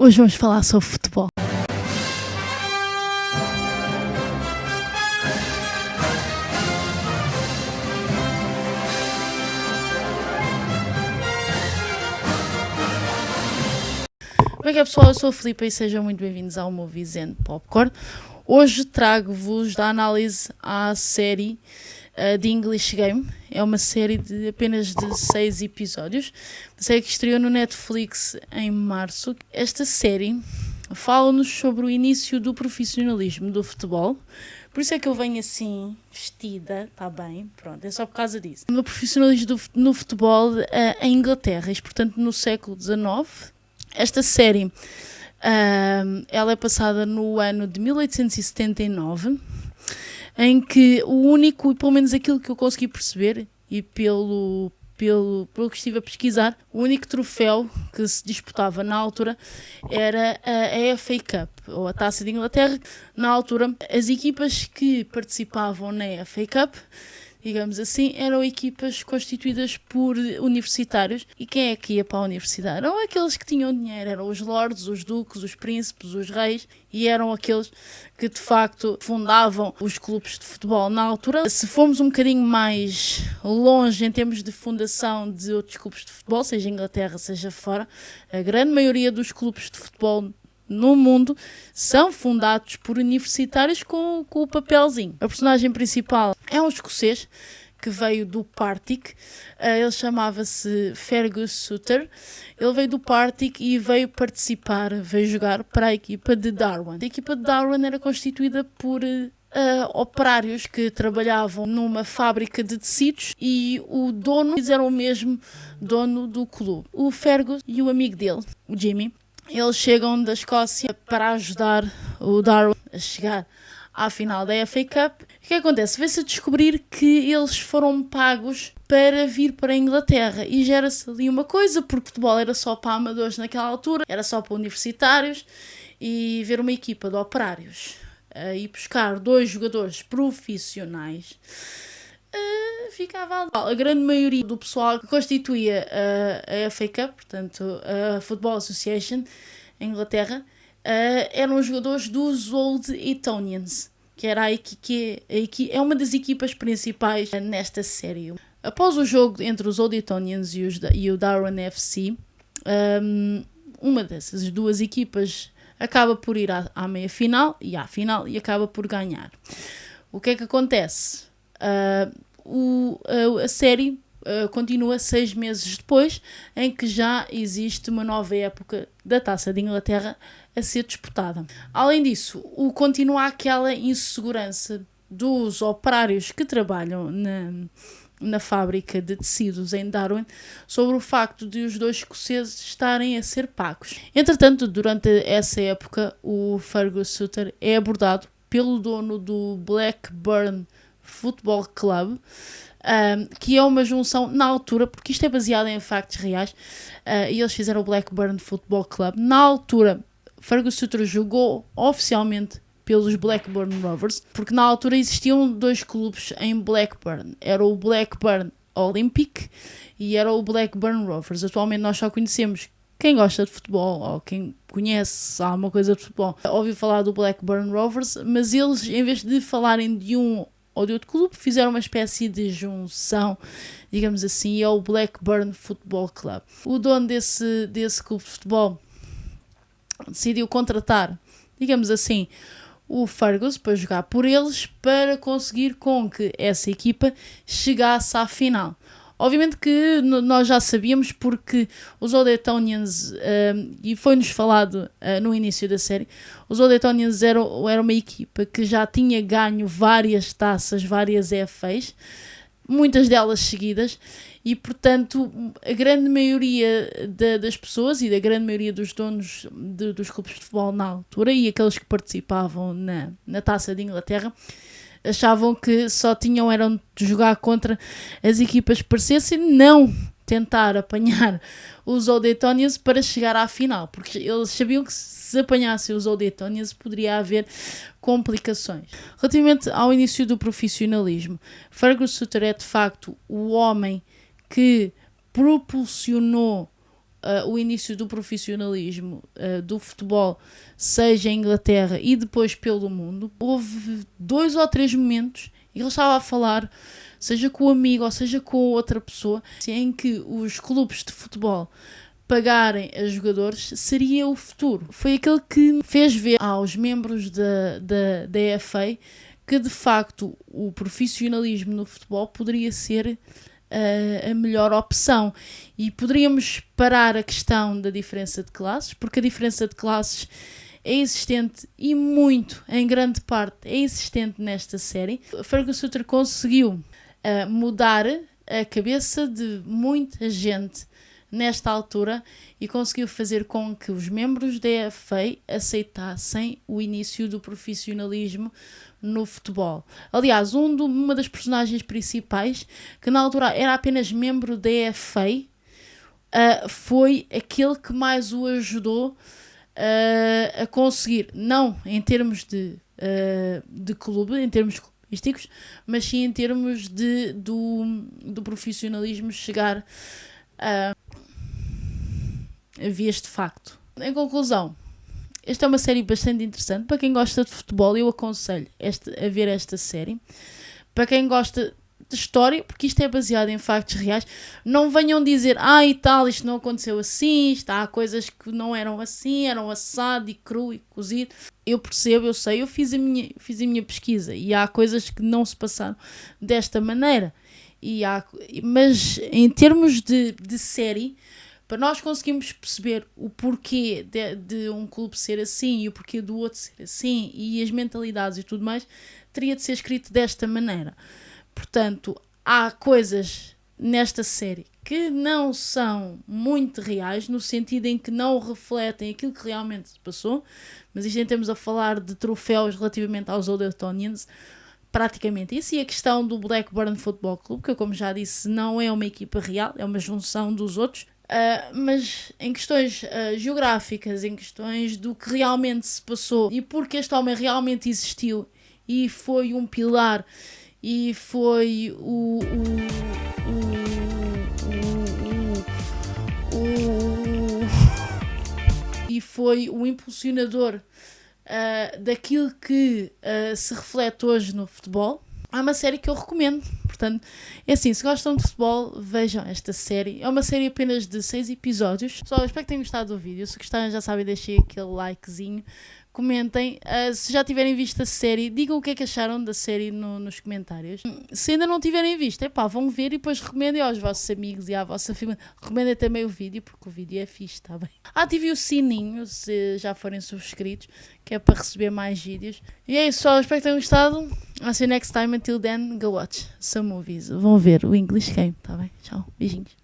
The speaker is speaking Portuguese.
Hoje vamos falar sobre futebol. Como é que é, pessoal? Eu sou a Filipa e sejam muito bem-vindos ao Movies and Popcorn. Hoje trago-vos da análise à série The English Game. É uma série de apenas de 6 episódios. Uma série que estreou no Netflix em março. Esta série fala-nos sobre o início do profissionalismo do futebol. Por isso é que eu venho assim, vestida, está bem, pronto, é só por causa disso. O profissionalismo no futebol em Inglaterra, isto portanto no século XIX. Esta série, ela é passada no ano de 1879, em que o único, e pelo menos aquilo que eu consegui perceber, e pelo que estive a pesquisar, o único troféu que se disputava na altura era a FA Cup, ou a Taça de Inglaterra. Na altura, as equipas que participavam na FA Cup, digamos assim, eram equipas constituídas por universitários. E quem é que ia para a universidade? Eram aqueles que tinham dinheiro, eram os lords, os duques, os príncipes, os reis, e eram aqueles que de facto fundavam os clubes de futebol na altura. Se formos um bocadinho mais longe em termos de fundação de outros clubes de futebol, seja Inglaterra, seja fora, a grande maioria dos clubes de futebol no mundo são fundados por universitários com o papelzinho. A personagem principal é um escocês que veio do Partick, ele chamava-se Fergus Suter. Ele veio do Partick e veio jogar para a equipa de Darwin. A equipa de Darwin era constituída por operários que trabalhavam numa fábrica de tecidos, e o dono era o mesmo dono do clube. O Fergus e o amigo dele, o Jimmy, eles chegam da Escócia para ajudar o Darwin a chegar à final da FA Cup. O que acontece? Vê-se a descobrir que eles foram pagos para vir para a Inglaterra, e gera-se ali uma coisa, porque o futebol era só para amadores naquela altura, era só para universitários, e ver uma equipa de operários e buscar 2 jogadores profissionais ficava a grande maioria do pessoal que constituía a FA Cup, portanto a Football Association em Inglaterra, eram jogadores dos Old Etonians, que era é uma das equipas principais nesta série. Após o jogo entre os Old Etonians e o Darwin FC, uma dessas duas equipas acaba por ir à meia-final e à final e acaba por ganhar. O que é que acontece? A série continua 6 meses depois, em que já existe uma nova época da Taça de Inglaterra a ser disputada. Além disso, continua aquela insegurança dos operários que trabalham na fábrica de tecidos em Darwin sobre o facto de os 2 escoceses estarem a ser pagos. Entretanto, durante essa época, o Fergus Suter é abordado pelo dono do Blackburn Football Club, que é uma junção na altura, porque isto é baseado em factos reais, e eles fizeram o Blackburn Football Club. Na altura, Fergus Suter jogou oficialmente pelos Blackburn Rovers, porque na altura existiam 2 clubes em Blackburn, era o Blackburn Olympic e era o Blackburn Rovers. Atualmente nós só conhecemos, quem gosta de futebol ou quem conhece alguma coisa de futebol ouviu falar do Blackburn Rovers, mas eles, em vez de falarem de um ou de outro clube, fizeram uma espécie de junção, digamos assim, e é o Blackburn Football Club. O dono desse clube de futebol decidiu contratar, digamos assim, o Fergus para jogar por eles, para conseguir com que essa equipa chegasse à final. Obviamente que nós já sabíamos, porque os Old Etonians, e foi-nos falado no início da série, os Old Etonians eram uma equipa que já tinha ganho várias taças, várias FAs, muitas delas seguidas, e portanto a grande maioria das pessoas e da grande maioria dos donos dos clubes de futebol na altura, e aqueles que participavam na Taça de Inglaterra, achavam que só eram de jogar contra as equipas que parecessem, não tentar apanhar os Old Etonians para chegar à final, porque eles sabiam que se apanhassem os Old Etonians poderia haver complicações. Relativamente ao início do profissionalismo, Fergus Suter é de facto o homem que propulsionou o início do profissionalismo do futebol, seja em Inglaterra e depois pelo mundo, houve 2 ou 3 momentos em que ele estava a falar, seja com o amigo ou seja com outra pessoa, em que os clubes de futebol pagarem a jogadores seria o futuro. Foi aquele que fez ver aos membros da FA que de facto o profissionalismo no futebol poderia ser a melhor opção, e poderíamos parar a questão da diferença de classes, porque a diferença de classes é existente e muito, em grande parte, é existente nesta série. Fergus Sutter conseguiu mudar a cabeça de muita gente nesta altura e conseguiu fazer com que os membros da FA aceitassem o início do profissionalismo no futebol. Aliás, uma das personagens principais, que na altura era apenas membro da FA, foi aquele que mais o ajudou a conseguir, não em termos de clube, em termos clubísticos, mas sim em termos do profissionalismo chegar a vias de facto. Em conclusão, esta é uma série bastante interessante. Para quem gosta de futebol, eu aconselho a ver esta série. Para quem gosta de história, porque isto é baseado em factos reais, não venham dizer, e tal, isto não aconteceu assim, há coisas que não eram assim, eram assado e cru e cozido. Eu percebo, eu sei, eu fiz a minha pesquisa e há coisas que não se passaram desta maneira. Mas em termos de série, para nós conseguirmos perceber o porquê de um clube ser assim e o porquê do outro ser assim e as mentalidades e tudo mais, teria de ser escrito desta maneira. Portanto, há coisas nesta série que não são muito reais, no sentido em que não refletem aquilo que realmente se passou, mas isto estamos a falar de troféus relativamente aos Oldetonians, praticamente isso, e a questão do Blackburn Football Club, que eu, como já disse, não é uma equipa real, é uma junção dos outros. Mas em questões geográficas, em questões do que realmente se passou e porque este homem realmente existiu e foi um pilar e foi e foi o impulsionador daquilo que se reflete hoje no futebol. É uma série que eu recomendo. Portanto, é assim, se gostam de futebol, vejam esta série. É uma série apenas de 6 episódios. Pessoal, espero que tenham gostado do vídeo. Se gostaram, já sabem, deixem aquele likezinho. Comentem. Se já tiverem visto a série, digam o que é que acharam da série nos comentários. Se ainda não tiverem visto, vão ver e depois recomendem aos vossos amigos e à vossa família. Recomendem também o vídeo, porque o vídeo é fixe, está bem? Ativem o sininho, se já forem subscritos, que é para receber mais vídeos. E é isso, pessoal. Espero que tenham gostado. I'll see you next time. Until then, go watch some movies. Vão ver o English Game, tá bem? Tchau. Beijinhos.